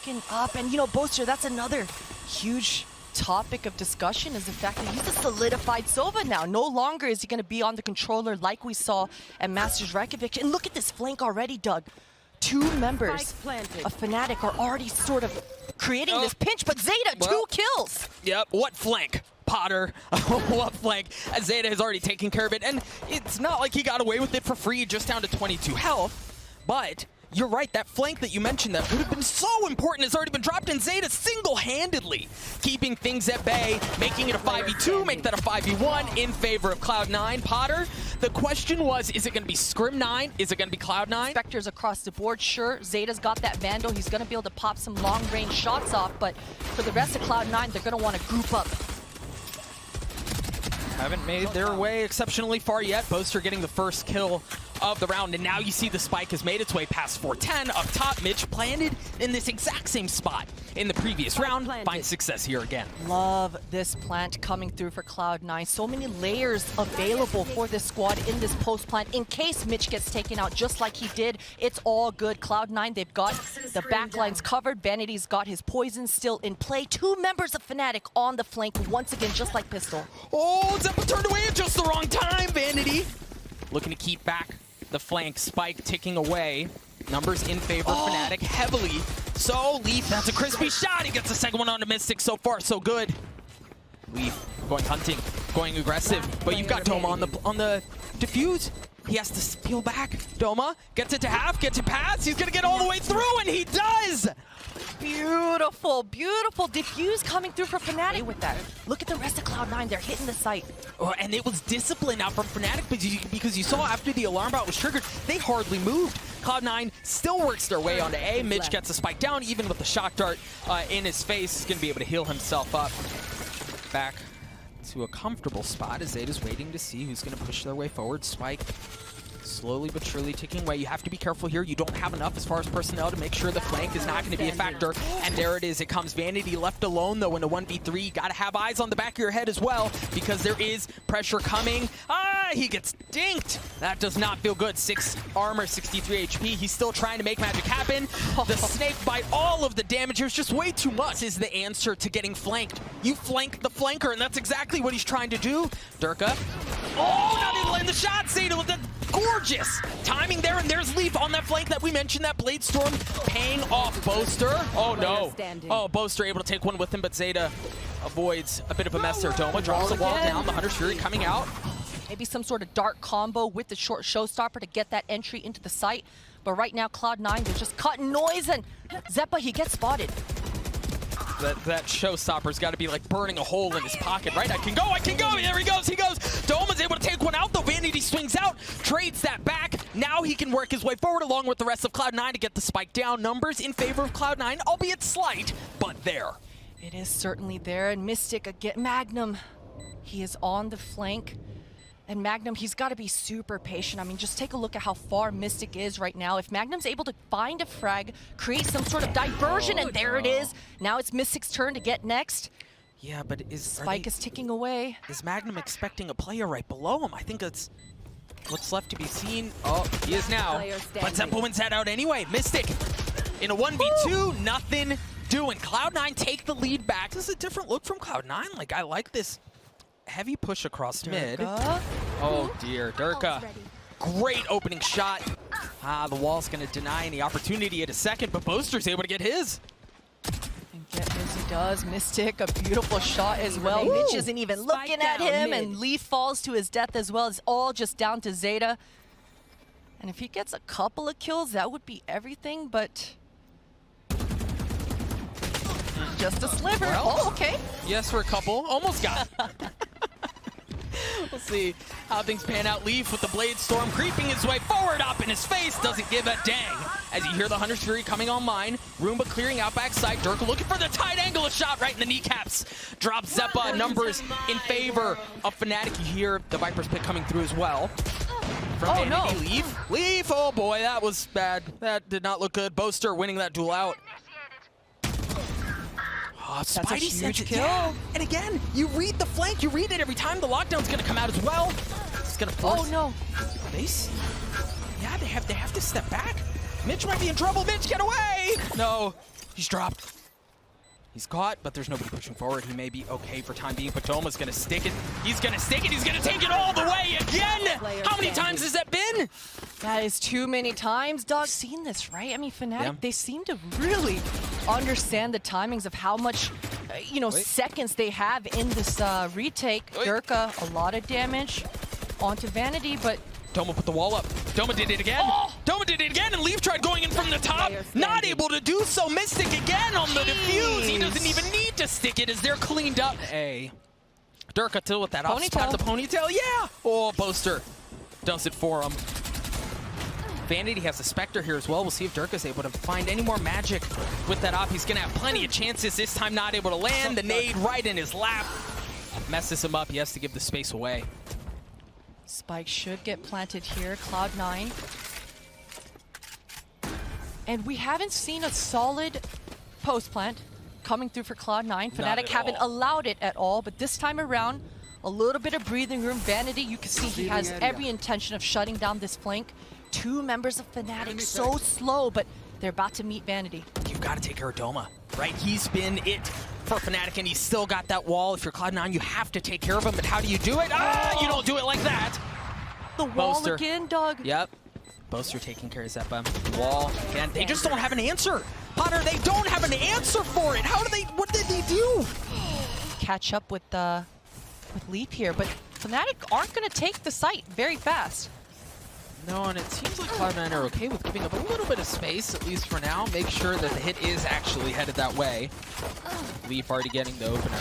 looking up. And, you know, Boaster, that's another huge topic of discussion is the fact that he's a solidified Sova now. No longer is he going to be on the controller like we saw at Masters Reykjavik. And look at this flank already, Doug. Two members of Fnatic are already sort of creating this pinch, but Zeta, 2 kills. Yep, what flank? Potter, what flank? Zeta has already taken care of it, and it's not like he got away with it for free, just down to 22 health, but you're right, that flank that you mentioned that would have been so important has already been dropped, and Zeta single-handedly keeping things at bay, making it a 5v2, make that a 5v1 in favor of Cloud9. Potter, the question was, is it going to be Scrim 9? Is it going to be Cloud9? Spectres across the board, sure. Zeta's got that Vandal. He's going to be able to pop some long-range shots off, but for the rest of Cloud9, they're going to want to group up. Haven't made their way exceptionally far yet. Boaster getting the first kill of the round, and now you see the spike has made its way past 410 up top. Mitch planted in this exact same spot in the previous round. Finds success here again. Love this plant coming through for Cloud9. So many layers available for this squad in this post plant. In case Mitch gets taken out just like he did, it's all good. Cloud9, they've got the backlines covered. Vanity's got his poison still in play. 2 members of Fnatic on the flank once again, just like Pistol. Oh, Zeppa turned away at just the wrong time. Vanity looking to keep back the flank. Spike ticking away. Numbers in favor of Fnatic heavily. So Leaf, that's a crispy shot. He gets the second one onto Mystic. So far, so good. Leaf going hunting, going aggressive. But you've got Doma on the defuse. He has to peel back. Doma gets it to half, gets it past. He's gonna get all the way through, and he does. Beautiful, beautiful diffuse coming through for Fnatic with that. Look at the rest of Cloud9, they're hitting the site. Oh, and it was discipline now from Fnatic because you saw after the alarm bot was triggered, they hardly moved. Cloud9 still works their way onto A. Mitch gets a spike down, even with the shock dart in his face. He's going to be able to heal himself up. Back to a comfortable spot as Zeta's waiting to see who's going to push their way forward. Spike slowly but surely ticking away. You have to be careful here. You don't have enough as far as personnel to make sure the flank is not going to be a factor. And there it is. It comes. Vanity left alone, though, in a 1v3. You got to have eyes on the back of your head as well because there is pressure coming. He gets dinked. That does not feel good. 6 armor, 63 HP. He's still trying to make magic happen. The snake bite, all of the damage. There's just way too much. This is the answer to getting flanked. You flank the flanker, and that's exactly what he's trying to do. Durka. Oh, not able to land the shot. Zeta with the gorgeous timing there, and there's Leaf on that flank that we mentioned. That Blade Storm paying off. Boaster. Oh, no. Oh, Boaster able to take one with him, but Zeta avoids a bit of a mess there. Doma drops the wall down. The Hunter's Fury coming out. Maybe some sort of dark combo with the short showstopper to get that entry into the site. But right now, Cloud9, they're just cutting noise, and Zeppa, he gets spotted. That showstopper's got to be like burning a hole in his pocket, right? I can go, there he goes, Doma's able to take one out, though. Vanity swings out, trades that back. Now he can work his way forward along with the rest of Cloud9 to get the spike down. Numbers in favor of Cloud9, albeit slight, but there. It is certainly there, and Mystic again, Magnum, he is on the flank. And Magnum, he's got to be super patient. I mean, just take a look at how far Mystic is right now. If Magnum's able to find a frag, create some sort of diversion, and there it is. Now it's Mystic's turn to get next. Yeah, but Spike is ticking away. Is Magnum expecting a player right below him? I think that's what's left to be seen. Oh, he is now. But Zeppa wins that out anyway. Mystic in a 1v2, nothing doing. Cloud9 take the lead back. This is a different look from Cloud9. Like, I like this heavy push across mid. Oh dear, Durka. Great opening shot. The wall's gonna deny any opportunity at a second, but Boaster's able to get his. And get his, he does. Mystic, a beautiful shot as well. Mitch isn't even looking at him, and Leaf falls to his death as well. It's all just down to Zeta. And if he gets a couple of kills, that would be everything, but just a sliver. Well, oh, okay. Yes, for a couple. Almost got it. We'll see how things pan out. Leaf with the Blade Storm creeping his way forward, up in his face. Doesn't give a dang. As you hear the Hunter's Fury coming online. Roomba clearing out backside. Durka looking for the tight angle. A shot right in the kneecaps. Drops Zeppa. Numbers in favor of Fnatic. You hear the Viper's pick coming through as well. From Vanity. Leaf. Leaf. Oh boy, that was bad. That did not look good. Boaster winning that duel out. That's a huge kill. Yeah. And again, you read the flank. You read it every time. The lockdown's going to come out as well. It's going to force. Oh no! They see. Yeah, they have to step back. Mitch might be in trouble. Mitch, get away! No. He's dropped. He's caught, but there's nobody pushing forward. He may be okay for time being, but Doma's gonna stick it. He's gonna stick it. He's gonna take it all the way again. How many times has that been? That is too many times, dog. Seen this, right? I mean, Fnatic, they seem to really understand the timings of how much, seconds they have in this retake. Durka, a lot of damage onto Vanity, but Doma put the wall up. Doma did it again. Doma did it again, and Leaf tried going in from the top. Not able to do so. Mystic again on the defuse. He doesn't even need to stick it as they're cleaned up. Durka still with that off spot, the ponytail. Yeah! Oh, Boaster does it for him. Vanity has a Spectre here as well. We'll see if Durka's able to find any more magic with that op. He's going to have plenty of chances. This time not able to land. The nade right in his lap. Messes him up. He has to give the space away. Spike should get planted here. Cloud9. And we haven't seen a solid post plant coming through for Cloud9. Fnatic haven't allowed it at all, but this time around, a little bit of breathing room. Vanity, you can see he has every intention of shutting down this flank. Two members of Fnatic, so slow, but they're about to meet Vanity. You've got to take care of Doma, right? He's been it for Fnatic, and he's still got that wall. If you're Cloud9, you have to take care of him, but how do you do it? You don't do it like that. The wall Boaster again, dog. Yep. Boaster taking care of Zeppa. Wall, and they just don't have an answer. Potter, they don't have an answer for it. What did they do? Catch up with Leaf here, but Fnatic aren't going to take the site very fast. No, and it seems like Cloud9 are okay with giving up a little bit of space, at least for now. Make sure that the hit is actually headed that way. Leaf already getting the opener.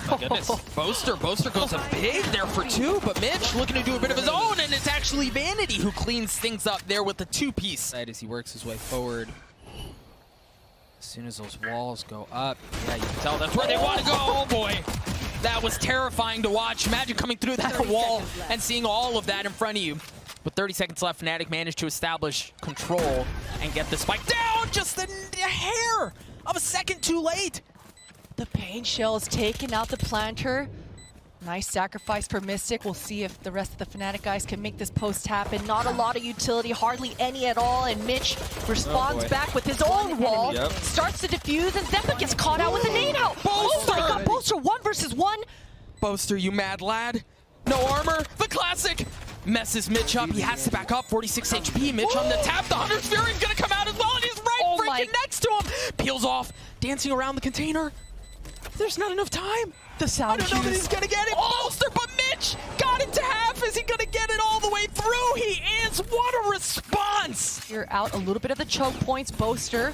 My goodness. Boaster goes a big there for two, but Mitch looking to do a bit of his own, and it's actually Vanity who cleans things up there with the two-piece. As he works his way forward. As soon as those walls go up, yeah, you can tell that's where they want to go. Oh boy. That was terrifying to watch. Imagine coming through that wall and seeing all of that in front of you. With 30 seconds left, Fnatic managed to establish control and get the spike down just a hair of a second too late. The pain shell is taking out the planter. Nice sacrifice for Mystic. We'll see if the rest of the Fnatic guys can make this post happen. Not a lot of utility, hardly any at all, and Mitch responds back with his own wall. Starts to defuse, and Zeppa gets caught out with a nade out. Oh my god, Boaster 1 versus 1. Boaster, you mad lad. No armor, the classic. Messes Mitch up, he has to back up, 46 HP. Mitch on the tap, the Hunter's Fury is gonna come out as well, and he's right freaking next to him. Peels off, dancing around the container. There's not enough time. The sound I don't know that he's gonna get it. Boaster, but Mitch got it to half. Is he gonna get it all the way through? He is. What a response. You're out a little bit of the choke points. Boaster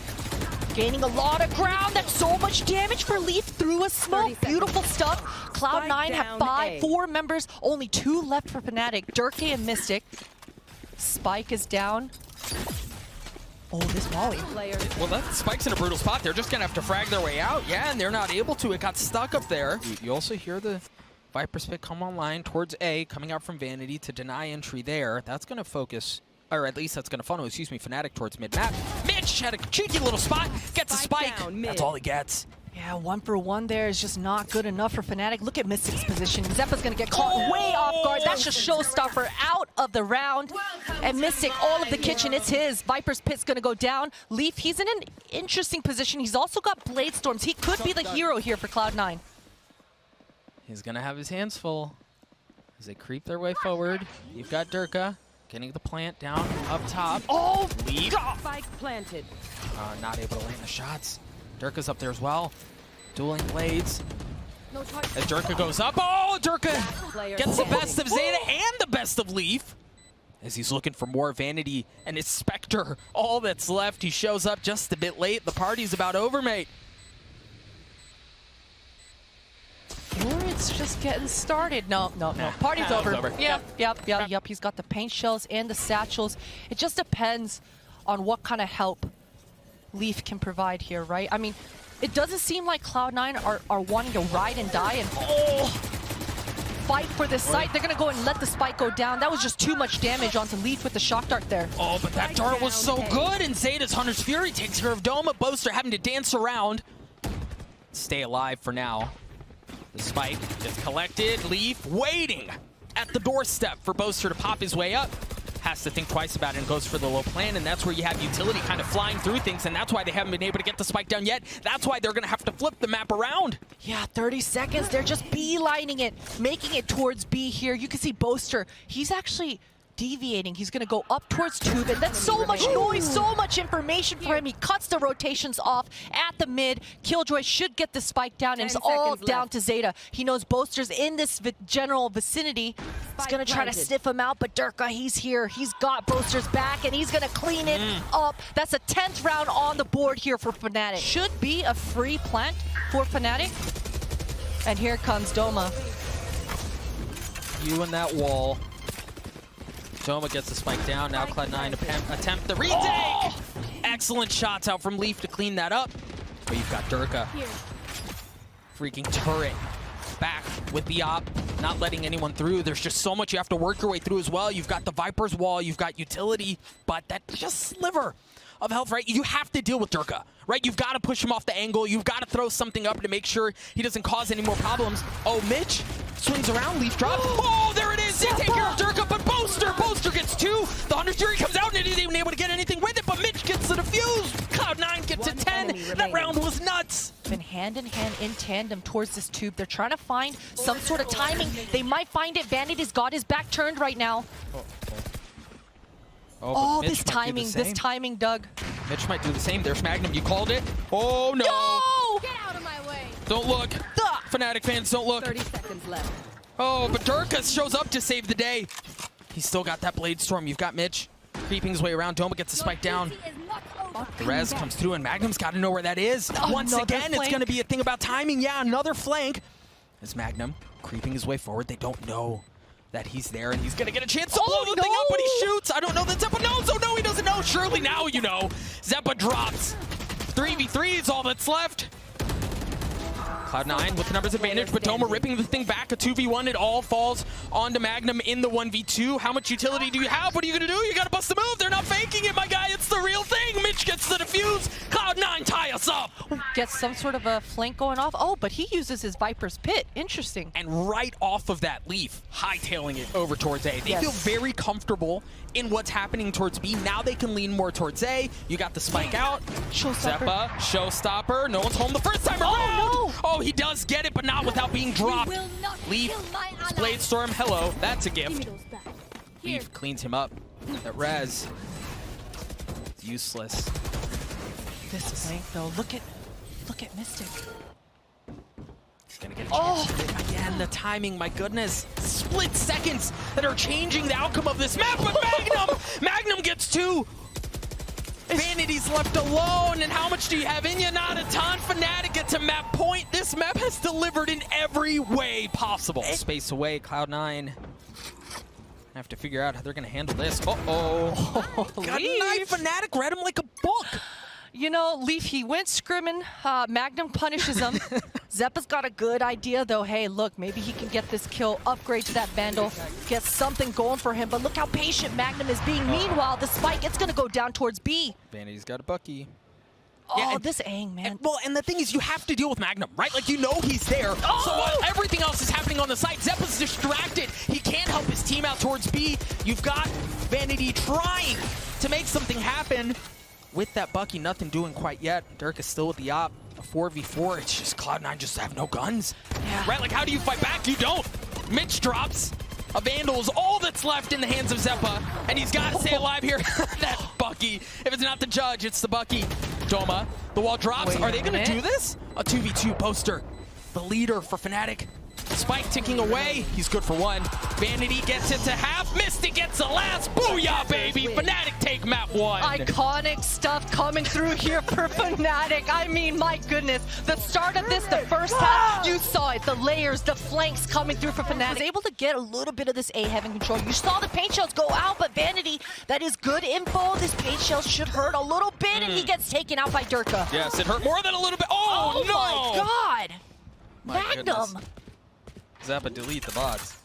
gaining a lot of ground. That's so much damage for Leaf through a smoke. Beautiful stuff. Cloud9 have 4 members, only 2 left for Fnatic. Durka and Mystic. Spike is down. Oh, this Molly. Well, that Spike's in a brutal spot. They're just going to have to frag their way out. Yeah, and they're not able to. It got stuck up there. You also hear the Viper's pick come online towards A, coming out from Vanity to deny entry there. That's going to focus, or at least that's going to funnel, Fnatic towards mid-map. Mitch had a cheeky little spot, gets a spike. That's all he gets. Yeah, 1 for 1 there is just not good enough for Fnatic. Look at Mystic's position. Zeppa's gonna get caught way off guard. That's just showstopper out of the round. And Mystic, all of the kitchen, it's his. Viper's Pit's gonna go down. Leaf, he's in an interesting position. He's also got Blade Storms. He could be the hero here for Cloud9. He's gonna have his hands full as they creep their way forward. You've got Durka getting the plant down up top. Oh, Leaf. Spike planted. Not able to land the shots. Durka's up there as well. Dueling blades. As Durka goes up. Oh, Durka gets the best of Zeta and the best of Leaf. As he's looking for more Vanity and his Spectre. All that's left. He shows up just a bit late. The party's about over, mate. Or it's just getting started. No. Party's over. Yep. He's got the paint shells and the satchels. It just depends on what kind of help Leaf can provide here, right? I mean, it doesn't seem like Cloud9 are wanting to ride and die and fight for this site. They're gonna go and let the spike go down. That was just too much damage onto Leaf with the shock dart there. Oh, but that dart was so good, and Zeta's Hunter's Fury takes care of Doma. Boaster having to dance around. Stay alive for now. The spike gets collected. Leaf waiting at the doorstep for Boaster to pop his way up. has to think twice about it and goes for the low plan, and that's where you have utility kind of flying through things, and that's why they haven't been able to get the spike down yet. That's why they're going to have to flip the map around. Yeah, 30 seconds. They're just beelining it, making it towards B here. You can see Boaster. He's actually deviating. He's going to go up towards tube, and that's so much noise, so much information for him. He cuts the rotations off at the mid. Killjoy should get the spike down, and it's all down to Zeta. He knows Boaster's in this general vicinity. He's going to try to sniff him out, but Durka, he's here. He's got Boaster's back, and he's going to clean it up. That's a 10th round on the board here for Fnatic. Should be a free plant for Fnatic. And here comes Doma. You and that wall. Doma gets the spike down. Now Cloud9 attempt the retake. Excellent shots out from Leaf to clean that up. But you've got Durka. Freaking turret. Back with the op. Not letting anyone through. There's just so much you have to work your way through as well. You've got the Viper's wall. You've got utility. But that's just sliver of health, right? You have to deal with Durka, right? You've got to push him off the angle. You've got to throw something up to make sure he doesn't cause any more problems. Oh, Mitch swings around. Leaf drop. Oh, there it is. They take care of Durka, but Boaster gets 2. The Hunter's Fury comes out, and it isn't even able to get anything with it, but Mitch gets the defuse. Cloud9 gets to 10. That round was nuts. Been hand in hand, in tandem towards this tube. They're trying to find some sort of timing. They might find it. Vanity's got his back turned right now. Oh, this timing, Doug. Mitch might do the same. There's Magnum. You called it. Oh, no. No! Get out of my way. Don't look. Fnatic fans, don't look. 30 seconds left. Oh, but Durka shows up to save the day. He's still got that Blade Storm. You've got Mitch creeping his way around. Doma gets the spike down. The res comes through, and Magnum's got to know where that is. Once again, it's going to be a thing about timing. Yeah, another flank. As Magnum creeping his way forward, they don't know that he's there, and he's going to get a chance to blow the thing up, but he shoots. I don't know that Zeppa knows. Oh, no, he doesn't know. Surely now you know. Zeppa drops. 3v3 is all that's left. Cloud9 with the numbers advantage, but Doma ripping the thing back, a 2v1. It all falls onto Magnum in the 1v2. How much utility do you have? What are you going to do? You got to bust the move. They're not faking it, my guy. It's the real thing. Mitch gets the defuse. Cloud9 tie us up. Gets some sort of a flank going off. Oh, but he uses his Viper's Pit. Interesting. And right off of that, Leaf hightailing it over towards A. They feel very comfortable in what's happening towards B. Now they can lean more towards A. You got the spike out. Zeppa, showstopper. No one's home the first time around. Oh, no. Oh, he does get it, but not without being dropped. Leaf, Blade Storm, hello. That's a gift. Leaf cleans him up. That res. Useless. This flank, though. Look at Mystic. He's gonna get a chance to hit again. The timing, my goodness. Split seconds that are changing the outcome of this map, but Magnum gets 2. Vanity's left alone, and how much do you have in you? Not a ton. Fnatic get to map point. This map has delivered in every way possible. Space away, Cloud9. Have to figure out how they're gonna handle this. Uh-oh. Got a knife. Fnatic read him like a book. You know, Leaf, he went scrimming. Magnum punishes him. Zeppa's got a good idea, though. Hey, look, maybe he can get this kill, upgrade to that Vandal, get something going for him. But look how patient Magnum is being. Meanwhile, the spike, it's going to go down towards B. Vanity's got a Bucky. Oh, yeah, this Aang, man. And the thing is, you have to deal with Magnum, right? Like, you know he's there. So while everything else is happening on the site, Zeppa's distracted. He can't help his team out towards B. You've got Vanity trying to make something happen. With that Bucky, nothing doing quite yet. Dirk is still with the op. A 4v4, it's just Cloud9 just have no guns. Yeah. Right, like how do you fight back? You don't. Mitch drops. A Vandal is all that's left in the hands of Zeppa, and he's got to stay alive here. That Bucky. If it's not the judge, it's the Bucky. Doma, the wall drops. Are they going to do this? A 2v2 poster. The leader for Fnatic. Spike ticking away. He's good for 1. Vanity gets it to half. Mystic gets the last. Booyah, baby. Fnatic take map 1. Iconic stuff coming through here for Fnatic. I mean, my goodness. The start of this, the first half, you saw it. The layers, the flanks coming through for Fnatic. Was able to get a little bit of this A having control. You saw the paint shells go out, but Vanity, that is good info. This paint shell should hurt a little bit, and he gets taken out by Durka. Yes, it hurt more than a little bit. Oh no! My God. My Magnum. goodness. Zeppa, delete the bots.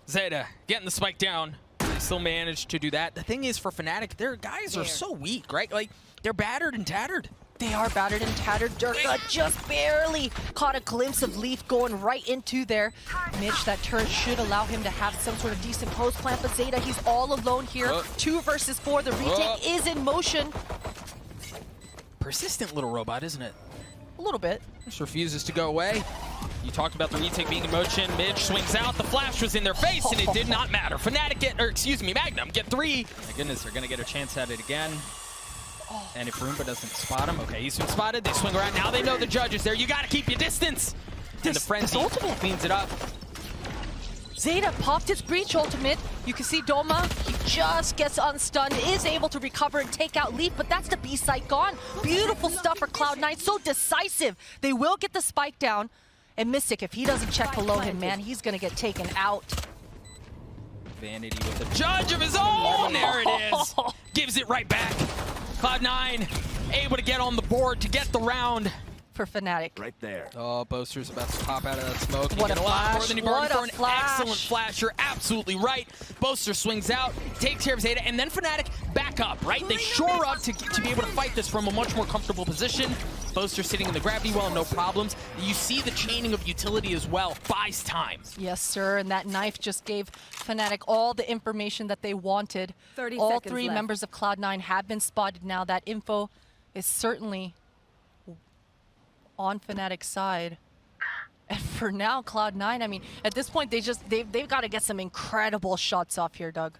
Zeta getting the spike down. They still managed to do that. The thing is, for Fnatic, their guys are so weak, right? Like, they're battered and tattered. They are battered and tattered. Durka just barely caught a glimpse of Leaf going right into there. Mitch, that turret should allow him to have some sort of decent post plant, but Zeta, he's all alone here. 2 versus 4. The retake is in motion. Persistent little robot, isn't it? A little bit. Just refuses to go away. You talked about the retake being in motion. Mitch swings out. The flash was in their face, and it did not matter. Fnatic Magnum get 3. My goodness, they're going to get a chance at it again. And if Roomba doesn't spot him, okay, he's been spotted. They swing around. Now they know the judge is there. You got to keep your distance. And the frenzy ultimate cleans it up. Zeta popped his breach ultimate. You can see Doma, he just gets unstunned, is able to recover and take out Leaf, but that's the B site gone. Beautiful stuff for Cloud9, so decisive. They will get the spike down. And Mystic, if he doesn't check below him, man, he's gonna get taken out. Vanity with a judge of his own. There it is. Gives it right back. Cloud9 able to get on the board to get the round. For Fnatic. Right there. Oh, Boaster's about to pop out of that smoke. What a lot flash. more than he bargained for. An flash. excellent flash. You're absolutely right. Boaster swings out, takes care of Zeta, and then Fnatic back up, right? They shore up to be able to fight this from a much more comfortable position. Boaster sitting in the gravity well, no problems. You see the chaining of utility as well. Buys time. Yes, sir, and that knife just gave Fnatic all the information that they wanted. 30 all seconds 3 left. members of Cloud9 have been spotted now. That info is certainly on Fnatic's side. And for now, Cloud9, I mean, at this point, they've got to get some incredible shots off here, Doug.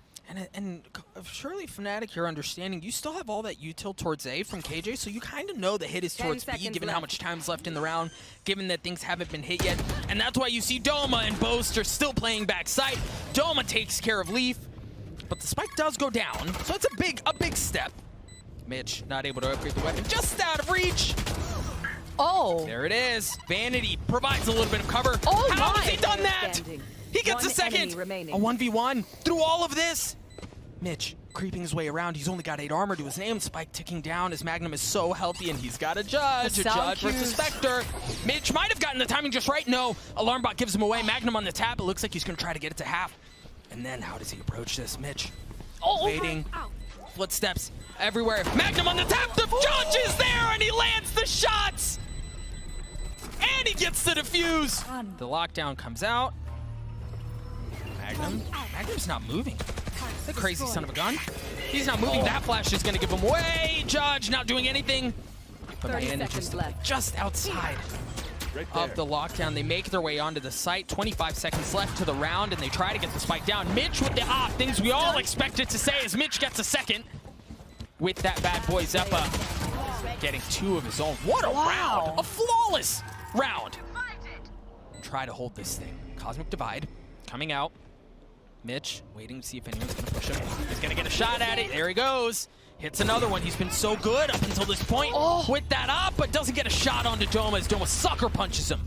And surely Fnatic, you're understanding, you still have all that util towards A from KJ, so you kind of know the hit is towards B, given how much time's left in the round, given that things haven't been hit yet. And that's why you see Doma and Boaster still playing backside. Doma takes care of Leaf, but the spike does go down, so it's a big step. Mitch not able to upgrade the weapon, just out of reach. Oh. There it is. Vanity provides a little bit of cover. Oh, how my. has he done that? He gets a second. A 1v1 through all of this. Mitch creeping his way around. He's only got 8 armor to his name. Spike ticking down as Magnum is so healthy, and he's got a judge. A judge versus Spectre. Mitch might have gotten the timing just right. No, Alarm Bot gives him away. Magnum on the tap. It looks like he's going to try to get it to half. And then how does he approach this? Mitch waiting. Footsteps everywhere. Magnum on the tap. The judge is there, and he lands the shots. And he gets the defuse. The lockdown comes out. Magnum's not moving. The crazy son of a gun. He's not moving. That flash is going to give him away. Judge not doing anything. But 30 Miami seconds left. just outside of the lockdown. They make their way onto the site. 25 seconds left to the round, and they try to get the spike down. Mitch with the op. Things we all expected to say as Mitch gets a second with that bad boy Zeppa getting 2 of his own. What a round! A flawless round. Try to hold this thing. Cosmic Divide coming out. Mitch waiting to see if anyone's going to push him. He's going to get a shot at it. There he goes. Hits another one. He's been so good up until this point with that up, but doesn't get a shot onto Doma as Doma sucker punches him.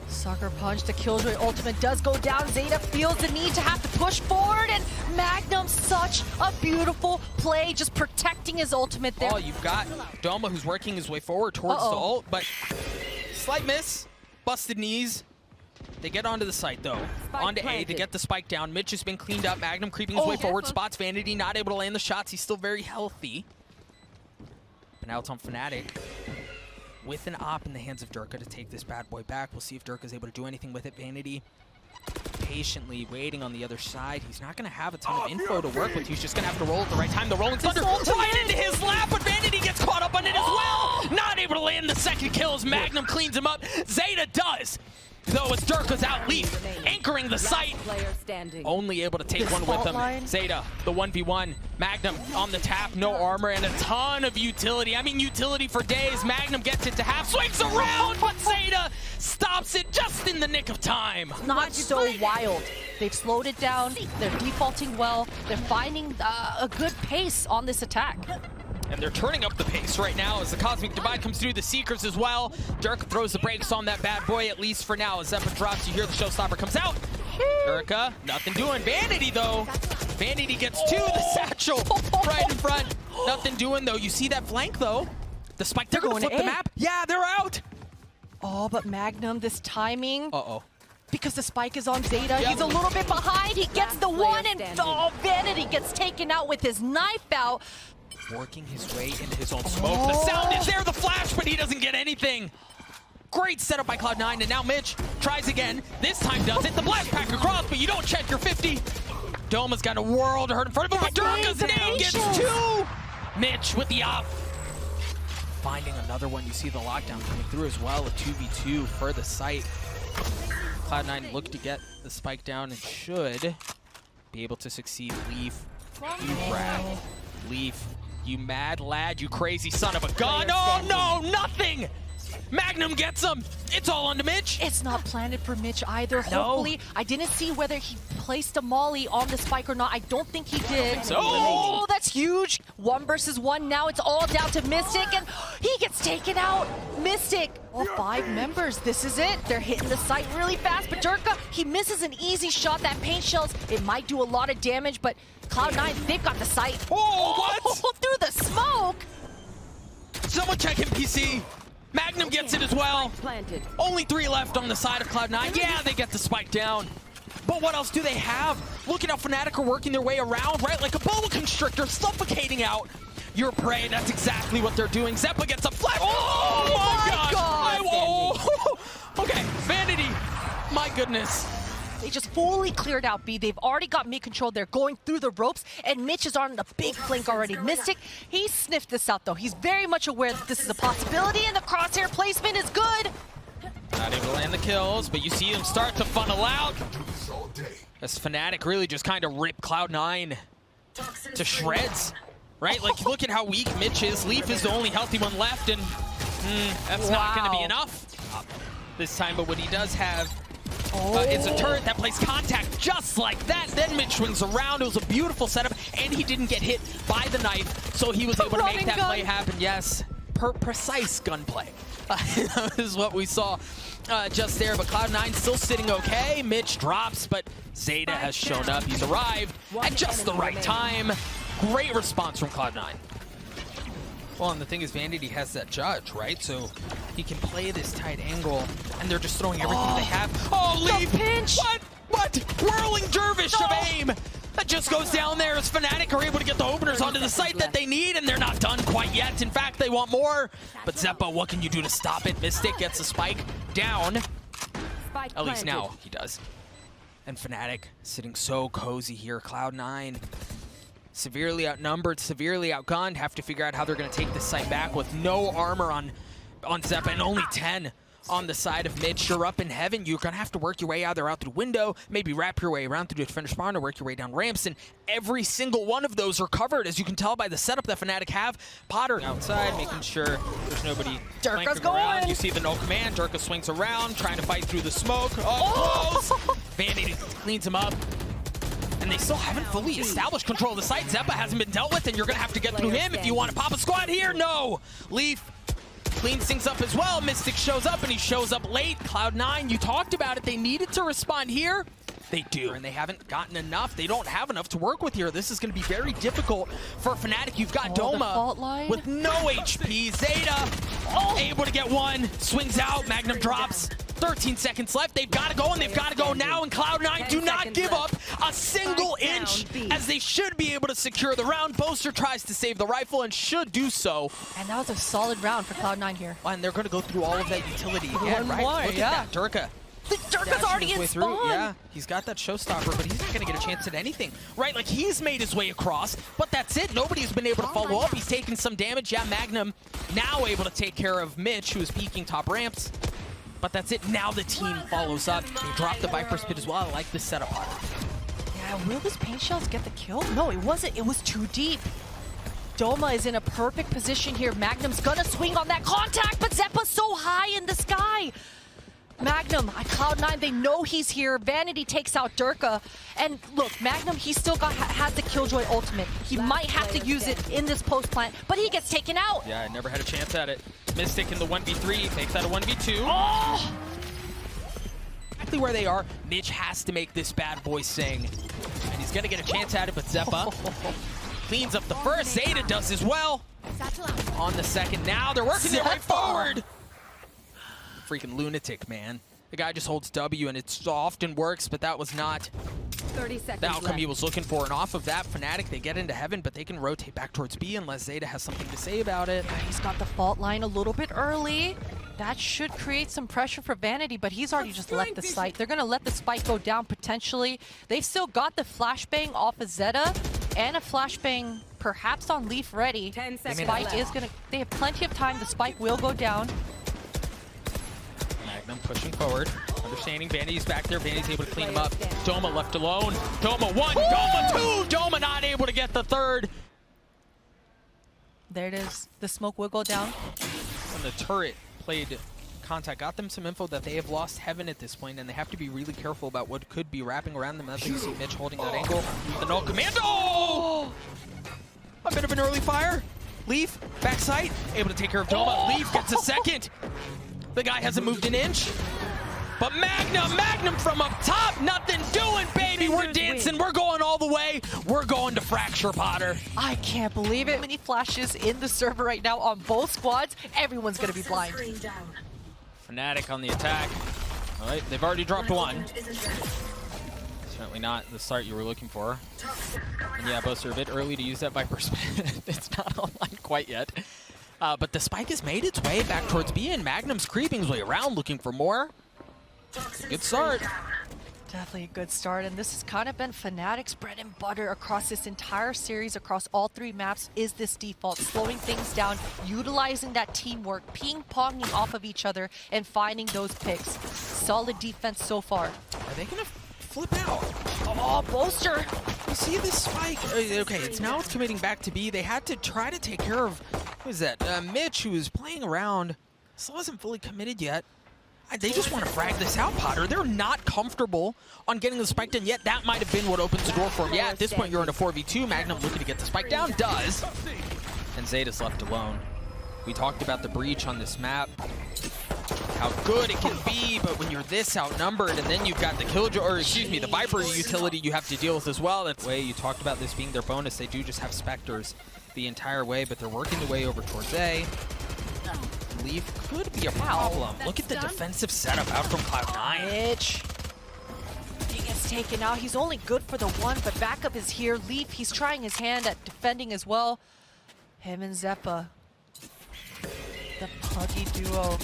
Sucker punch. The Killjoy ultimate does go down. Zeta feels the need to have to push forward, and Magnum, such a beautiful play, just protecting his ultimate there. Oh, you've got Doma who's working his way forward towards the ult, but slight miss. Busted knees. They get onto the site, though. Onto A to get the spike down. Mitch has been cleaned up. Magnum creeping his way forward. Spots Vanity, not able to land the shots. He's still very healthy. But now it's on Fnatic. With an op in the hands of Durka to take this bad boy back. We'll see if Durka's able to do anything with it. Vanity patiently waiting on the other side. He's not going to have a ton of info to work with. He's just going to have to roll at the right time. The Rolling Thunder right into his lap, but Vanity gets caught up on it as well. Not able to land the second kill as Magnum cleans him up. Zeta does. Though it's Durka's out. Leaf anchoring the site. Only able to take one with him. Zeta, the 1v1. Magnum on the tap, no armor, and a ton of utility. I mean, utility for days. Magnum gets it to half, swings around, but Zeta stops it just in the nick of time. Not so wild. They've slowed it down. They're defaulting well. They're finding a good pace on this attack. And they're turning up the pace right now as the Cosmic Divide comes through the Seekers as well. Durka throws the brakes on that bad boy, at least for now. As Zeppa drops, you hear the Showstopper comes out. Durka, nothing doing. Vanity, though. Vanity gets 2, the satchel right in front. Nothing doing, though. You see that flank, though. The spike, they're going to flip the map. Yeah, they're out. Oh, but Magnum, this timing. Uh-oh. Because the spike is on Zeta. He's a little bit behind. He gets the one, and Vanity gets taken out with his knife out. working his way into his own smoke. The sound is there, the flash, but he doesn't get anything. Great setup by Cloud9, and now Mitch tries again. This time does it. The blast pack across, but you don't check your 50. Doma's got a world to hurt in front of him, but Durka's name gets 2. Mitch with the op. Finding another one. You see the lockdown coming through as well. A 2v2 for the site. Cloud9 look to get the spike down and should be able to succeed. Leaf, you brag. Leaf, you mad lad, you crazy son of a gun. Oh no, nothing! Magnum gets him. It's all onto Mitch. It's not planted for Mitch either. Hopefully, I didn't see whether he placed a molly on the spike or not. I don't think he did. So. Oh, that's huge. 1 versus 1. Now it's all down to Mystic, and he gets taken out. Mystic, all 5 members. This is it. They're hitting the site really fast, but Durka, he misses an easy shot. That paint shells, it might do a lot of damage, but Cloud9, they've got the site. Oh, what? Through the smoke. Someone check NPC. Magnum gets it as well. Only 3 left on the side of Cloud9. Yeah, they get the spike down. But what else do they have? Look at how Fnatic are working their way around, right? Like a boa constrictor suffocating out your prey. That's exactly what they're doing. Zeppa gets a flash. Oh my god! Whoa. Okay, Vanity. My goodness. They just fully cleared out B. They've already got mid control. They're going through the ropes, and Mitch is on the big flank already. Mystic, he sniffed this out, though. He's very much aware that this is a possibility, and the crosshair placement is good. Not able to land the kills, but you see them start to funnel out. As Fnatic really just kind of rip Cloud9 to shreds, right? Like, look at how weak Mitch is. Leaf is the only healthy one left, and that's not going to be enough this time. But what he does have it's a turret that plays contact just like that. Then Mitch swings around. It was a beautiful setup, and he didn't get hit by the knife, so he was able to make that play happen. Yes, precise gunplay. That is what we saw just there, but Cloud9 still sitting okay. Mitch drops, but Zeta has shown up. He's arrived at just the right time. Great response from Cloud9. Well, and the thing is, Vanity has that judge, right? So he can play this tight angle, and they're just throwing everything they have. Oh, Leaf! Pinch! What? Whirling dervish of aim! That just goes down there as Fnatic are able to get the openers onto the site that they need, and they're not done quite yet. In fact, they want more. But Zeppa, what can you do to stop it? Mystic gets a spike down. At least now he does. And Fnatic sitting so cozy here. Cloud9 severely outnumbered, severely outgunned, have to figure out how they're going to take this site back with no armor on Zeppa and only 10 on the side of Mitch. You're up in heaven. You're going to have to work your way either out through the window, maybe wrap your way around through the defender spawn, or work your way down ramps, and every single one of those are covered, as you can tell by the setup that Fnatic have. Potter outside, making sure there's nobody Durka's going around. You see the no command. Durka swings around, trying to fight through the smoke. Close. Vanity cleans him up. And they still haven't fully established control of the site. Zeppa hasn't been dealt with, and you're going to have to get through him if you want to pop a squad here. No! Leaf cleans things up as well. Mystic shows up, and he shows up late. Cloud9, you talked about it. They needed to respond here. They do, and they haven't gotten enough. They don't have enough to work with here. This is going to be very difficult for Fnatic. You've got Doma with no HP. Zeta able to get one. Swings out. Magnum drops. 13 seconds left. They've got to go, and they've got to go now. And Cloud9 do not give up a single inch, as they should be able to secure the round. Boaster tries to save the rifle and should do so. And that was a solid round for Cloud9 here. And they're going to go through all of that utility again, right? Look at that, Durka. Durka's already in spawn. Yeah, he's got that showstopper, but he's not going to get a chance at anything, right? Like, he's made his way across, but that's it. Nobody's been able to follow up. He's taken some damage. Yeah, Magnum now able to take care of Mitch, who is peeking top ramps. But that's it. Now the team follows up. They drop the Viper's Pit as well. I like this setup. Yeah, will this paint shells get the kill? No, it wasn't. It was too deep. Doma is in a perfect position here. Magnum's gonna swing on that contact, but Zeppa's so high in the sky. Magnum, Cloud9, they know he's here. Vanity takes out Durka. And look, Magnum, he still has the Killjoy ultimate. He might have to use it in this post plant, but he gets taken out. Yeah, I never had a chance at it. Mystic in the 1v3, takes out a 1v2. Oh! Exactly where they are. Mitch has to make this bad boy sing. And he's gonna get a chance at it, but Zeppa cleans up the first. Zeta does as well. On the second, now they're working their way forward. Freaking lunatic, man. The guy just holds W, and it often works, but that was not 30 seconds the outcome left. he was looking for. And off of that, Fnatic, they get into heaven, but they can rotate back towards B unless Zeta has something to say about it. Yeah, he's got the fault line a little bit early. That should create some pressure for Vanity, but he's already just left the site. They're going to let the spike go down potentially. They've still got the flashbang off of Zeta and a flashbang perhaps on Leaf ready. 10 The seconds spike left. is going to... They have plenty of time. The spike will go down. Magnum pushing forward, understanding Vanity's back there. Vanity's able to clean him up. Doma left alone. Doma 1, Doma 2. Doma not able to get the third. There it is. The smoke will go down. And the turret played contact, got them some info that they have lost heaven at this point, and they have to be really careful about what could be wrapping around them. That's why you see Mitch holding that angle. The null commando! A bit of an early fire. Leaf, backside, able to take care of Doma. Leaf gets a second. The guy hasn't moved an inch. But Magnum from up top, nothing doing, baby. We're dancing, we're going all the way. We're going to Fracture, Potter. I can't believe it. Many flashes in the server right now on both squads. Everyone's going to be blind. Fnatic on the attack. All right, they've already dropped one. Certainly not the start you were looking for. And yeah, both are a bit early to use that Viper spin. It's not online quite yet. But the spike has made its way back towards B, and Magnum's creeping his way around looking for more. Good start. Definitely a good start, and this has kind of been Fnatic's bread and butter across this entire series, across all 3 maps, is this default, slowing things down, utilizing that teamwork, ping-ponging off of each other, and finding those picks. Solid defense so far. Are they gonna flip out? Oh, Bolster! You see this spike? Okay, it's committing back to B. They had to try to take care of, who is that? Mitch, who was playing around. Still hasn't fully committed yet. They just want to frag this out, Potter. They're not comfortable on getting the spike done yet. That might have been what opens the door for him. Yeah, at this point, you're in a 4v2. Magnum looking to get the spike down. Does. And Zeta's left alone. We talked about the breach on this map. How good it can be, but when you're this outnumbered, and then you've got the Killjoy, or excuse me, the Viper utility you have to deal with as well. That's the way you talked about this being their bonus. They do just have Spectres the entire way, but they're working their way over towards A. Leaf could be a problem. Look at the defensive setup out from Cloud9. Mitch. He gets taken out. He's only good for the 1, but backup is here. Leaf, he's trying his hand at defending as well. Him and Zeppa. The puggy duo.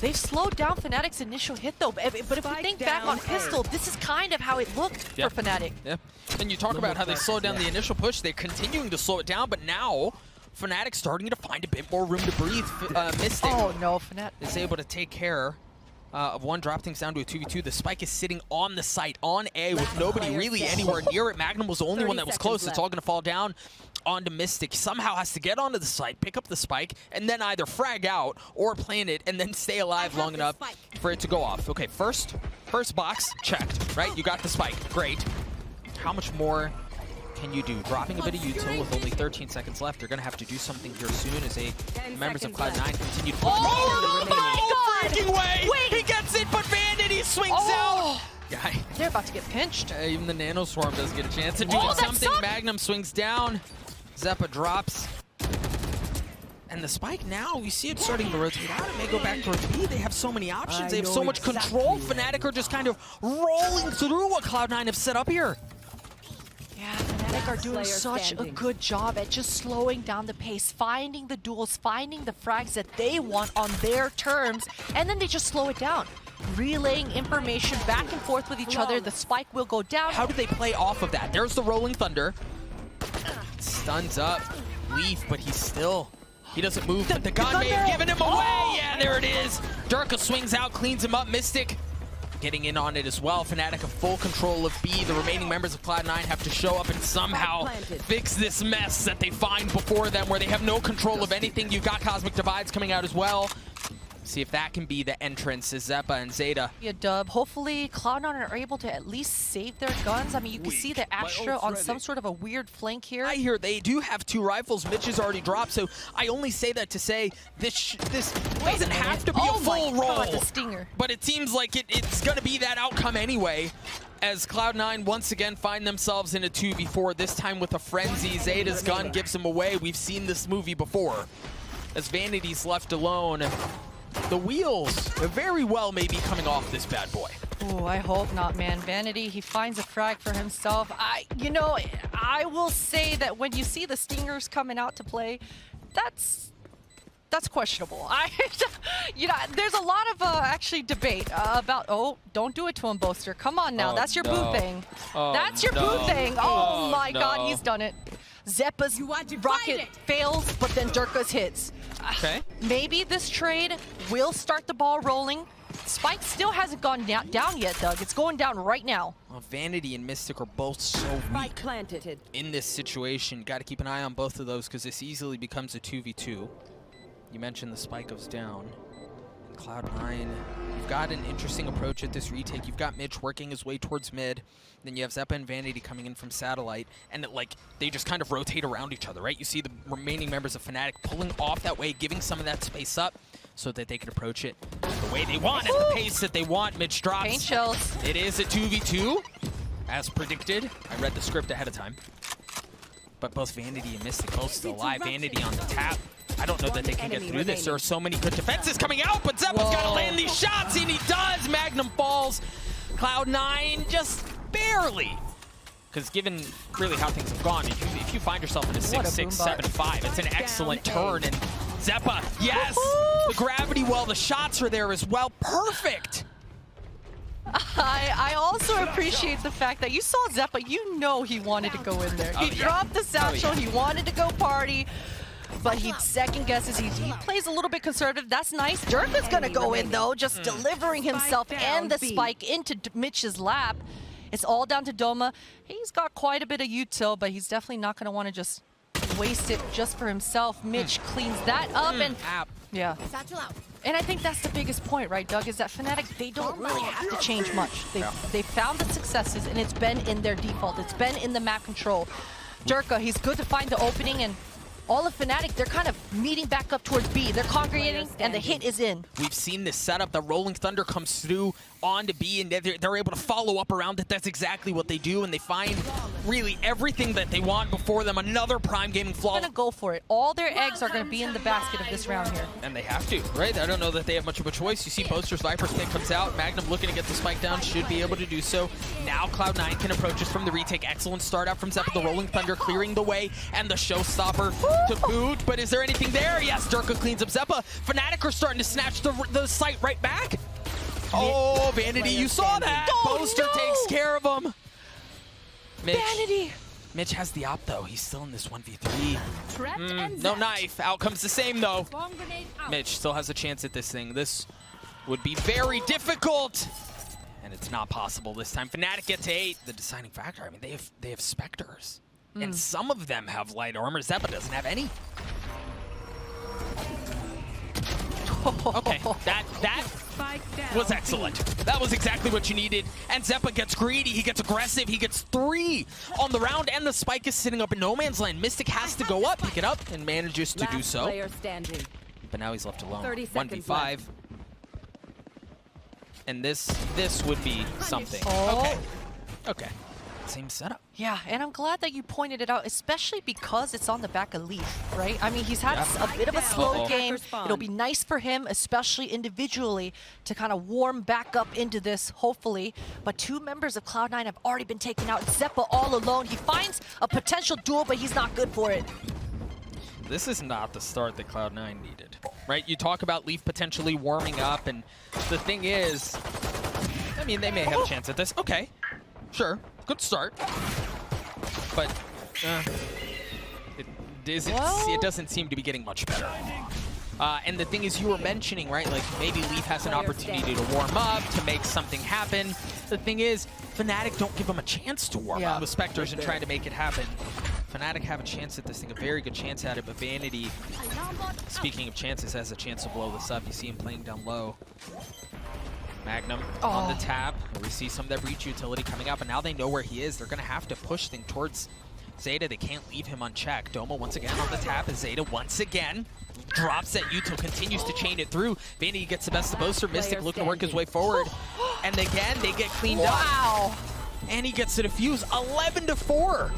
They've slowed down Fnatic's initial hit, though. But if we think back on Pistol, this is kind of how it looked for Fnatic. Yeah. And you talk about how they slowed down the initial push. They're continuing to slow it down, but now Fnatic starting to find a bit more room to breathe. Mystic Oh no, Fnatic is able to take care of one, drop things down to a 2v2. The spike is sitting on the site, on A, with nobody really anywhere near it. Magnum was the only one that was close. It's all going to fall down onto Mystic. Somehow has to get onto the site, pick up the spike, and then either frag out or plant it, and then stay alive long enough for it to go off. Okay, first box checked, right? You got the spike, great. How much more can you do? Dropping a bit of util with only 13 seconds left. They're going to have to do something here soon as members of Cloud9 continue to push forward. Oh my God! Freaking way! Wait. He gets it, but Vanity swings out! Guy. They're about to get pinched. Even the Nano Swarm doesn't get a chance to do that something. sucked. Magnum swings down. Zeppa drops. And the spike now, we see it starting to rotate out. It may go back towards B. They have so many options. They have so much control. Fnatic are just kind of rolling through what Cloud9 have set up here. Yeah, Fnatic are doing such a good job at just slowing down the pace, finding the duels, finding the frags that they want on their terms, and then they just slow it down. Relaying information back and forth with each other. The spike will go down. How do they play off of that? There's the Rolling Thunder. Stuns up Leaf, but he doesn't move. But the gun may have given him away. Yeah, there it is. Durka swings out, cleans him up. Mystic getting in on it as well. Fnatic have full control of B. The remaining members of Cloud9 have to show up and somehow fix this mess that they find before them, where they have no control of anything. You've got Cosmic Divides coming out as well. See if that can be the entrance to Zeppa and Zeta. Yeah, dub. Hopefully, Cloud9 are able to at least save their guns. I mean, you can see the Astra on some sort of a weird flank here. I hear they do have 2 rifles. Mitch has already dropped, so I only say that to say this doesn't have to be a full roll. The stinger. But it seems like it's going to be that outcome anyway, as Cloud9 once again find themselves in a 2v4, this time with a frenzy. Zeta's gun gives him away. We've seen this movie before. As Vanity's left alone, the wheels very well may be coming off this bad boy. Oh, I hope not, man. Vanity, he finds a frag for himself. You know, I will say that when you see the Stingers coming out to play, that's questionable. You know, there's a lot of actually debate about, oh, don't do it to him, Boaster. Come on now, that's your boo thing. That's your boo thing. Oh my God, he's done it. Zeppa's rocket fails, but then Durka's hits. Okay. Maybe this trade will start the ball rolling. Spike still hasn't gone down yet, Doug. It's going down right now. Well, Vanity and Mystic are both so weak in this situation. Got to keep an eye on both of those because this easily becomes a 2v2. You mentioned the spike goes down. And Cloud9, you've got an interesting approach at this retake. You've got Mitch working his way towards mid. Then you have Zeppa and Vanity coming in from satellite. And they just kind of rotate around each other, right? You see the remaining members of Fnatic pulling off that way, giving some of that space up so that they can approach it the way they want, at the pace that they want. Mitch drops. Paint chills. It is a 2v2, as predicted. I read the script ahead of time. But both Vanity and Mystic both still alive. Vanity on the tap. I don't know that they can get through this. There are so many good defenses coming out, but Zeppa's got to land these shots, and he does. Magnum falls. Cloud9 just barely. Because given really how things have gone, if you find yourself in a 6-6, 7-5, it's an excellent turn. And Zeppa, yes, the gravity well, the shots are there as well. Perfect. I also appreciate the fact that you saw Zeppa, you know he wanted to go in there. He dropped the satchel, he wanted to go party, but he second guesses, he plays a little bit conservative. That's nice. Durka's gonna go in though, just delivering himself and the spike into Mitch's lap. It's all down to Doma. He's got quite a bit of util, but he's definitely not gonna want to just waste it just for himself. Mitch cleans that up and yeah. And I think that's the biggest point, right, Doug, is that Fnatic, they don't really have to change much. They found the successes, and it's been in their default. It's been in the map control. Durka, he's good to find the opening, and all of Fnatic, they're kind of meeting back up towards B. They're congregating, and the hit is in. We've seen this setup. The Rolling Thunder comes through onto B, and they're able to follow up around it. That's exactly what they do, and they find really everything that they want before them. Another Prime Gaming flaw. They're going to go for it. All their eggs are going to be in the basket of this round here. And they have to, right? I don't know that they have much of a choice. You see Boaster's Viper's pick comes out. Magnum looking to get the spike down, should be able to do so. Now Cloud9 can approach us from the retake. Excellent start out from Zeppa. The Rolling Thunder clearing the way, and the showstopper to boot. But is there anything there? Yes, Durka cleans up Zeppa. Fnatic are starting to snatch the site right back. Oh, Vanity, you saw that. Boaster takes care of him. Mitch. Vanity. Mitch has the op, though. He's still in this 1v3. No knife. Outcome's the same, though. Mitch still has a chance at this thing. This would be very difficult. And it's not possible this time. Fnatic get to 8. The deciding factor, I mean, they have Spectres. And some of them have light armor. Zeppa doesn't have any. Okay, that was excellent. That was exactly what you needed. And Zeppa gets greedy, he gets aggressive, he gets 3 on the round, and the spike is sitting up in no man's land. Mystic has to go up, pick it up, and manages to do so. But now he's left alone. 1v5. And this would be something. Okay. Same setup. Yeah, and I'm glad that you pointed it out, especially because it's on the back of Leaf, right? I mean, he's had a bit of a slow game. It'll be nice for him, especially individually, to kind of warm back up into this, hopefully. But 2 members of Cloud9 have already been taken out. Zeppa all alone. He finds a potential duel, but he's not good for it. This is not the start that Cloud9 needed, right? You talk about Leaf potentially warming up, and the thing is, I mean, they may have a chance at this. Okay, sure. Good start, but it doesn't seem to be getting much better. And the thing is, you were mentioning, right, like maybe Leaf has an opportunity to warm up, to make something happen. The thing is, Fnatic don't give them a chance to warm up with Spectres and trying to make it happen. Fnatic have a chance at this thing, a very good chance at it, but Vanity, speaking of chances, has a chance to blow this up. You see him playing down low. Magnum on the tap. We see some of that breach utility coming up, and now they know where he is. They're going to have to push things towards Zeta. They can't leave him unchecked. Doma once again on the tap, and Zeta once again drops that util, continues to chain it through. Vanity gets the best of Boaster. Mystic looking to work his way forward. And again, they get cleaned up. And he gets to defuse. 11-4 for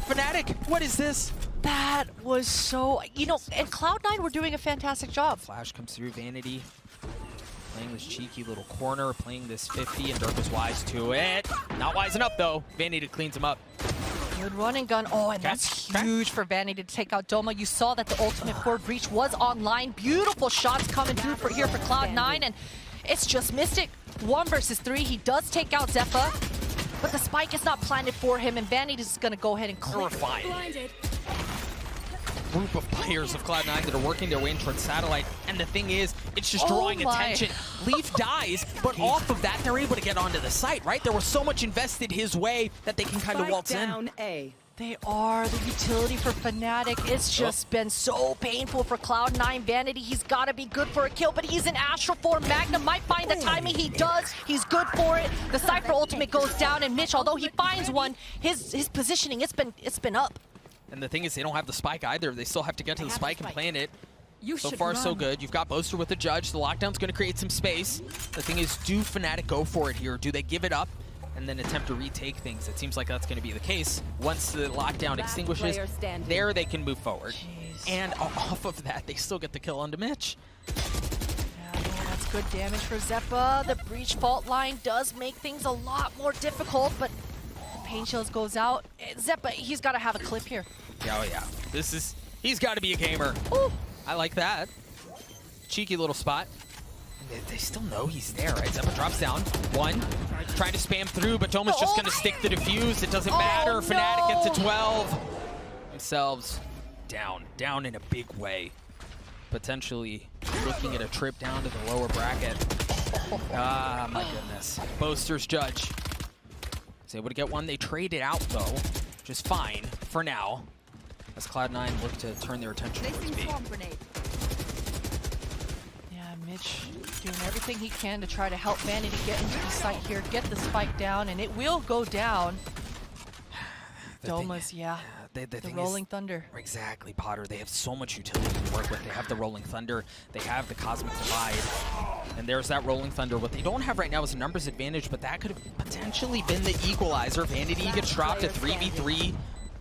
Fnatic. What is this? That was so, you know, and Cloud9 were doing a fantastic job. Flash comes through, Vanity playing this cheeky little corner, playing this 50, and Dirk was wise to it. Not wise enough though. Vanity cleans him up. Good running gun. Oh, and that's huge for Vanity to take out Doma. You saw that the ultimate forward breach was online. Beautiful shots coming through here for Cloud9, and it's just Mystic. 1 versus 3. He does take out Zeppa, but the spike is not planted for him, and Vanity is going to go ahead and clear. Blinded. Group of players of Cloud9 that are working their way in towards Satellite, and the thing is, it's just drawing attention. Leaf dies, but off of that, they're able to get onto the site, right? There was so much invested his way that they can kind of waltz in. They are the utility for Fnatic. It's just been so painful for Cloud9. Vanity, he's got to be good for a kill, but he's in Astral form. Magnum might find the timing. He does. He's good for it. The Cypher ultimate goes down, and Mitch, although he finds one, his positioning, it's been up. And the thing is, they don't have the spike either. They still have to get to the spike and plant it. So far, so good. You've got Boaster with the judge. The lockdown's going to create some space. The thing is, do Fnatic go for it here? Do they give it up and then attempt to retake things? It seems like that's going to be the case. Once the lockdown extinguishes, there they can move forward. And off of that, they still get the kill onto Mitch. Yeah, that's good damage for Zeppa. The breach fault line does make things a lot more difficult, but Pain Shields goes out. Zeppa, he's got to have a clip here. Oh yeah, he's got to be a gamer. Ooh. I like that. Cheeky little spot. They still know he's there, right? Zeppa drops down. 1, trying to spam through, but Doma's just gonna stick the defuse. It doesn't matter. No. Fnatic gets to 12. Themselves down in a big way. Potentially looking at a trip down to the lower bracket. Ah, my goodness. Boaster's judge. Is able to get one. They trade it out though, which is fine for now, as Cloud9 look to turn their attention towards B. Yeah, Mitch doing everything he can to try to help Vanity get into the site here, get the spike down, and it will go down. Doma's, the Rolling Thunder. Exactly, Potter. They have so much utility to work with. They have the Rolling Thunder. They have the Cosmic Divide. And there's that Rolling Thunder. What they don't have right now is a numbers advantage, but that could have potentially been the equalizer. Vanity gets dropped at 3v3.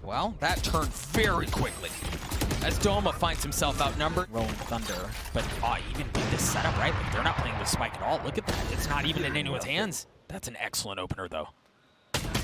Well, that turned very quickly as Doma finds himself outnumbered. Rolling Thunder, but even with this setup, right? Like, they're not playing the spike at all. Look at that. It's not even in anyone's hands. That's an excellent opener, though.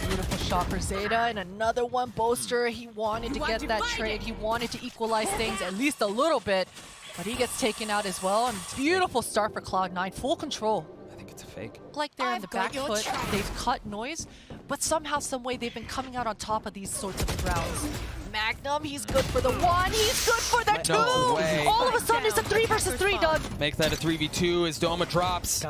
Beautiful shot for Zeta, and another one. Boaster, he wanted to get that trade. He wanted to equalize things at least a little bit, but he gets taken out as well. And beautiful start for Cloud9, full control. I think it's a fake. Like they're in the back foot, they've cut noise, but somehow, some way, they've been coming out on top of these sorts of rounds. Magnum, he's good for the 1, he's good for the 2! No way. All of a sudden, it's a 3 versus 3, Doug. Make that a 3v2 as Doma drops.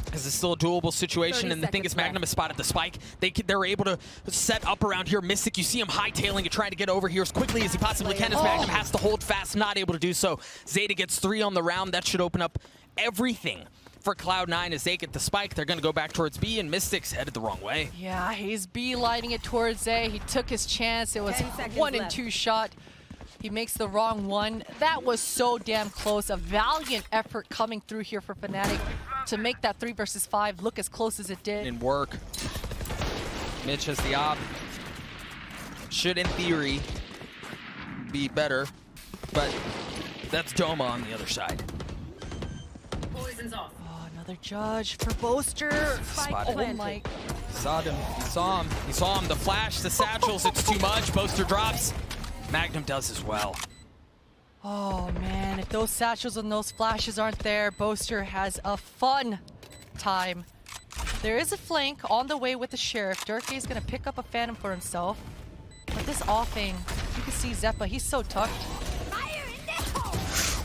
Because it's still a doable situation, and the thing is, Magnum has spotted the spike. They're able to set up around here. Mystic, you see him hightailing and trying to get over here as quickly as he possibly can, as Magnum has to hold fast, not able to do so. Zeta gets 3 on the round. That should open up everything for Cloud9 as they get the spike. They're going to go back towards B, and Mystic's headed the wrong way. Yeah, he's B-lining it towards A. He took his chance. It was 1 and 2 shot. He makes the wrong one. That was so damn close. A valiant effort coming through here for Fnatic to make that 3 versus 5 look as close as it did. And work. Mitch has the op. Should, in theory, be better, but that's Doma on the other side. Poison's off. Oh, another judge for Boaster. Oh my. Saw him. He saw him. He saw him. The flash, the satchels, it's too much. Boaster drops. Magnum does as well. Oh man, if those satchels and those flashes aren't there, Boaster has a fun time. There is a flank on the way with the Sheriff. Durkee is gonna pick up a Phantom for himself. But this offing, you can see Zeppa, he's so tucked.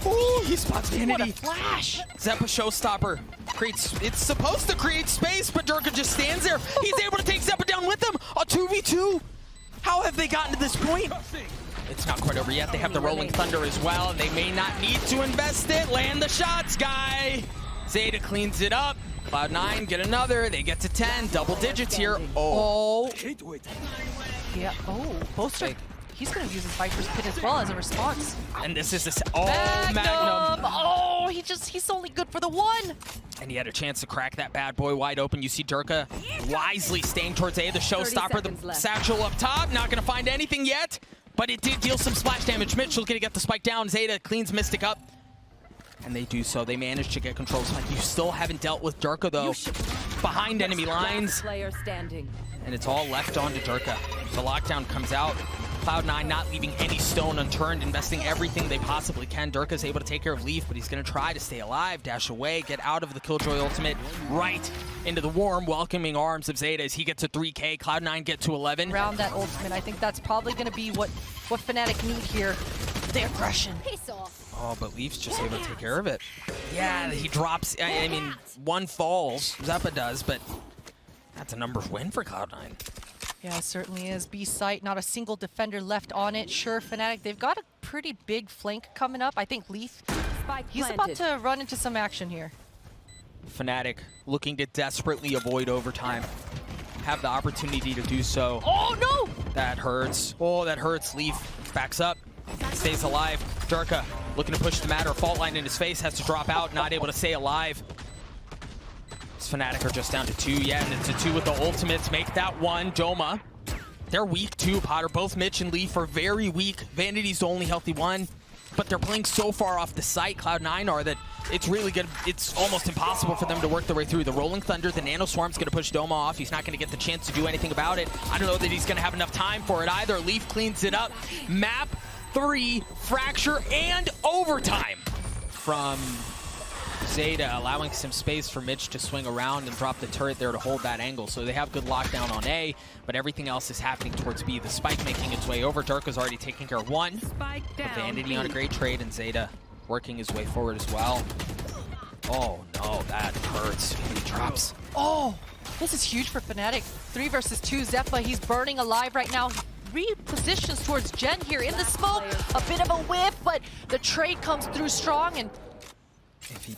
Ooh, he spots Vanity. What a flash! Zeppa showstopper. It's supposed to create space, but Durka just stands there. He's able to take Zeppa down with him. A 2v2. How have they gotten to this point? It's not quite over yet. They have the Rolling Thunder as well, and they may not need to invest it. Land the shots, guy. Zeta cleans it up. Cloud9 get another. They get to 10. Double digits here. Oh. Yeah. Oh, Boaster. He's going to use his Viper's Pit as well as a response. And this is Magnum. Magnum. Oh, he's only good for the 1. And he had a chance to crack that bad boy wide open. You see Durka wisely staying towards A, the showstopper, the satchel up top. Not going to find anything yet. but it did deal some splash damage. Mitchell's gonna get the spike down. Zeta cleans Mystic up. And they do so. They manage to get control. Like, you still haven't dealt with Durka, though. Behind enemy lines. Player standing. And it's all left on to Durka. The lockdown comes out. Cloud9 not leaving any stone unturned, investing everything they possibly can. Durka's able to take care of Leaf, but he's going to try to stay alive, dash away, get out of the Killjoy ultimate, right into the warm, welcoming arms of Zeta as he gets to 3K. Cloud9 get to 11. Around that ultimate, I think that's probably going to be what Fnatic need here. The aggression. Piss off. Oh, but Leaf's just able to take care of it. Yeah, he drops. I mean, one falls. Zeppa does, but that's a numbers win for Cloud9. Yeah, it certainly is. B site, not a single defender left on it. Sure, Fnatic, they've got a pretty big flank coming up. I think Leaf, he's about to run into some action here. Fnatic looking to desperately avoid overtime. Have the opportunity to do so. Oh, no! That hurts. Oh, that hurts. Leaf backs up, stays alive. Durka looking to push the matter. Fault line in his face, has to drop out, not able to stay alive. Fnatic are just down to 2. Yeah, and it's a 2 with the ultimates. Make that 1. Doma. They're weak too, Potter. Both Mitch and Leaf are very weak. Vanity's the only healthy one, but they're playing so far off the site, Cloud9 are, that it's really good. It's almost impossible for them to work their way through. The Rolling Thunder, the Nano Swarm's going to push Doma off. He's not going to get the chance to do anything about it. I don't know that he's going to have enough time for it either. Leaf cleans it up. Map 3, Fracture, and overtime from Zeta, allowing some space for Mitch to swing around and drop the turret there to hold that angle. So they have good lockdown on A, but everything else is happening towards B. The spike making its way over. Durka's already taking care of 1. Vanity on a great trade, and Zeta working his way forward as well. Oh no, that hurts. He drops. Oh, this is huge for Fnatic. 3 versus 2. Zeppa, he's burning alive right now. Repositions towards Jen here in the smoke. A bit of a whiff, but the trade comes through strong, and if he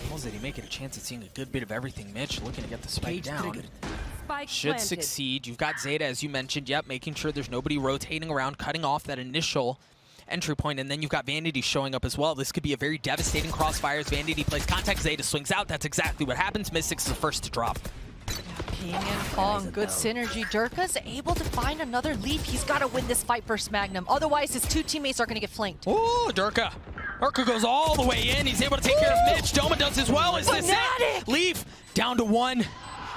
pulls it, he may get a chance at seeing a good bit of everything. Mitch looking to get the spike down. Should succeed. You've got Zeta, as you mentioned, yep, making sure there's nobody rotating around, cutting off that initial entry point, and then you've got Vanity showing up as well. This could be a very devastating crossfire as Vanity plays contact. Zeta swings out. That's exactly what happens. Mystics is the first to drop. Ping and Pong, good synergy. Durka's able to find another Leaf. He's got to win this fight versus Magnum. Otherwise, his 2 teammates are going to get flanked. Oh, Durka. Durka goes all the way in. He's able to take care of Mitch. Doma does as well. Is this it? Leaf down to 1.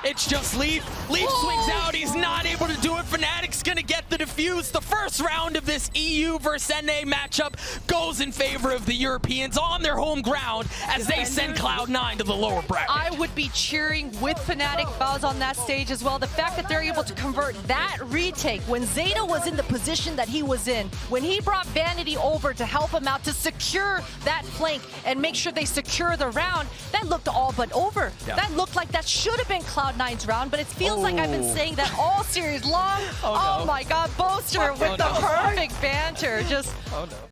It's just Leaf. Leaf swings out. He's not able to do it. Fnatic's going to get the defuse. The first round of this EU versus NA matchup goes in favor of the Europeans on their home ground as they send Cloud9 to the lower bracket. I would be cheering with Fnatic fouls on that stage as well. The fact that they're able to convert that retake when Zeta was in the position that he was in, when he brought Vanity over to help him out to secure that flank and make sure they secure the round, that looked all but over. Yeah. That looked like that should have been Cloud9's round, but it feels like I've been saying that all series long. Oh my God, Boaster with the perfect banter. Just.